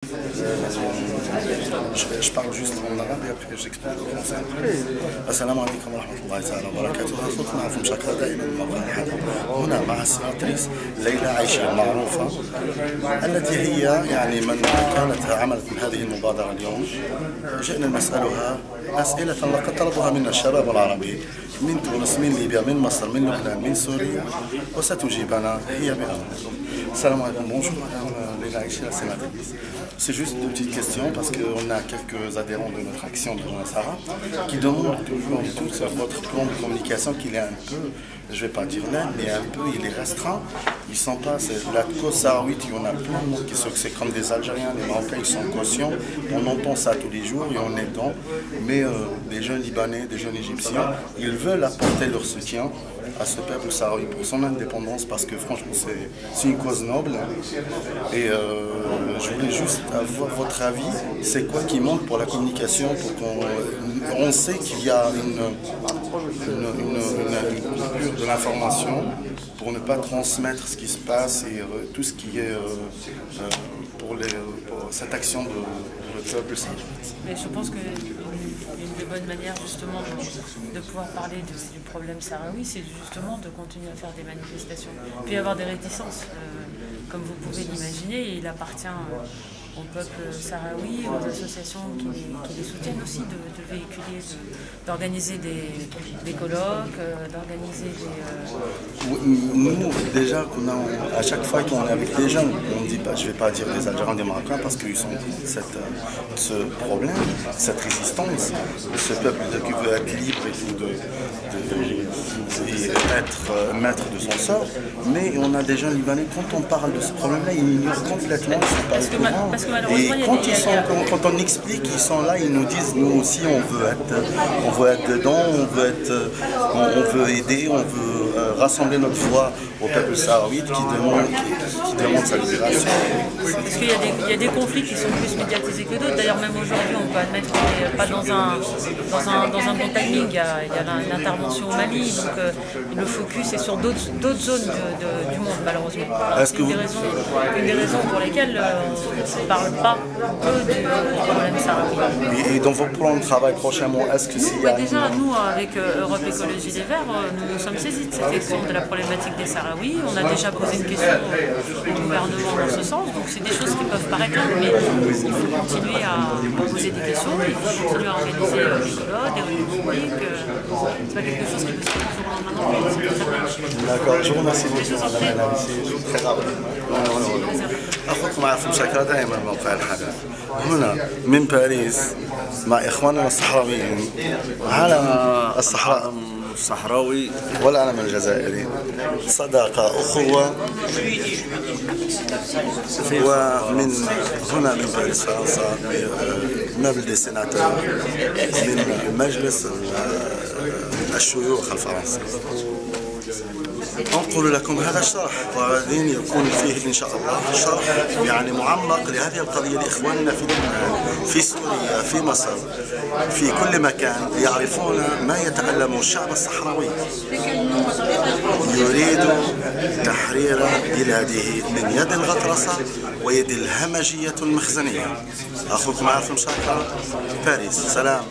Je parle juste en arabe et après j'explique en français. Assalamu alaikum wa rahmatullahi ta'ala wa barakatuh. أخوكم معكم شكرا دائما من موقع الحدث. هنا مع السيناتريس ليلى عائشة معروفة التي هي يعني من كانت عملت هذه المبادرة اليوم. جئنا نسألها أسئلة لقد طلبها منا الشباب العربي من تونس من ليبيا من مصر من لبنان من سوريا وستجيبنا هي بأمركم. Salam alaikum, bonjour madame Leila Aïcha, la sénatrice. C'est juste deux petites questions parce qu'on a quelques adhérents de notre action de Sahara qui demandent toujours et tous votre plan de communication qu'il est un peu, je ne vais pas dire là, mais un peu, il est restreint. Ils sont pas, c'est la cause sahraouite, il y en a plein de monde qui sont, c'est comme des Algériens, les Marocains, ils sont conscients. On entend ça tous les jours et on est dedans. Mais des jeunes Libanais, des jeunes Égyptiens, ils veulent apporter leur soutien à ce peuple sahraoui pour son indépendance parce que franchement c'est une cause noble et je voulais juste avoir votre avis, c'est quoi qui manque pour la communication pour on sait qu'il y a une coupure de l'information pour ne pas transmettre ce qui se passe et tout ce qui est pour cette action de le peuple sahraoui. Mais je pense qu'une des bonnes manières justement de pouvoir parler du problème sahraoui, c'est justement de continuer à faire des manifestations. Puis avoir des réticences, comme vous pouvez l'imaginer, il appartient au peuple sahraoui, aux associations qui les soutiennent aussi, de véhiculer, d'organiser des colloques, d'organiser des... Nous, déjà, à chaque fois qu'on est avec des jeunes, on ne dit pas, je ne vais pas dire des Algériens, des Marocains, parce qu'ils sont ce problème, cette résistance, ce peuple qui veut être libre et tout, et être maître de son sort. Mais on a des jeunes Libanais, quand on parle de ce problème-là, ils ignorent complètement, ils ne sont pas au courant. Et quand on explique, ils sont là, ils nous disent, nous aussi on veut être dedans, on veut aider, on veut rassembler notre voix au peuple sahraoui qui demande sa libération. Parce qu'il y a des conflits qui sont plus médiatisés que d'autres. D'ailleurs, même aujourd'hui, on peut admettre qu'on n'est pas dans un bon timing. Il y a l'intervention au Mali, donc le focus est sur d'autres zones du monde, malheureusement. Une des raisons pour lesquelles on ne parle pas peu du problème sahraoui. Et dans vos plans de travail prochainement, est-ce que s'il y a... Déjà, nous, avec Europe Écologie Les Verts, nous sommes saisis de cette question de la problématique des Sahraouis. On a déjà posé une question au gouvernement dans ce sens, donc c'est des choses qui peuvent paraître longues, mais il faut continuer à poser des questions, il faut continuer à organiser des colloques, des réunions publiques. C'est pas quelque chose qui peut se faire du jour au lendemain. D'accord, je vous remercie beaucoup, madame Leila, c'est très rapide. أخوكم عارفين شكرا دائما موقع الحدث هنا من باريس مع إخواننا الصحراويين على الصحراء الصحراوي والعلم الجزائري صداقة أخوة ومن هنا من باريس فرنسا نابل دي سيناتور من مجلس الشيوخ الفرنسي أنقل لكم هذا الشرح وغادين يكون فيه إن شاء الله شرح يعني معمق لهذه القضية لإخواننا في لبنان في سوريا في مصر في كل مكان يعرفون ما يتألم الشعب الصحراوي يريد تحرير بلاده من يد الغطرسة ويد الهمجية المخزنية. أخوكم عارف مشاكل باريس. سلام.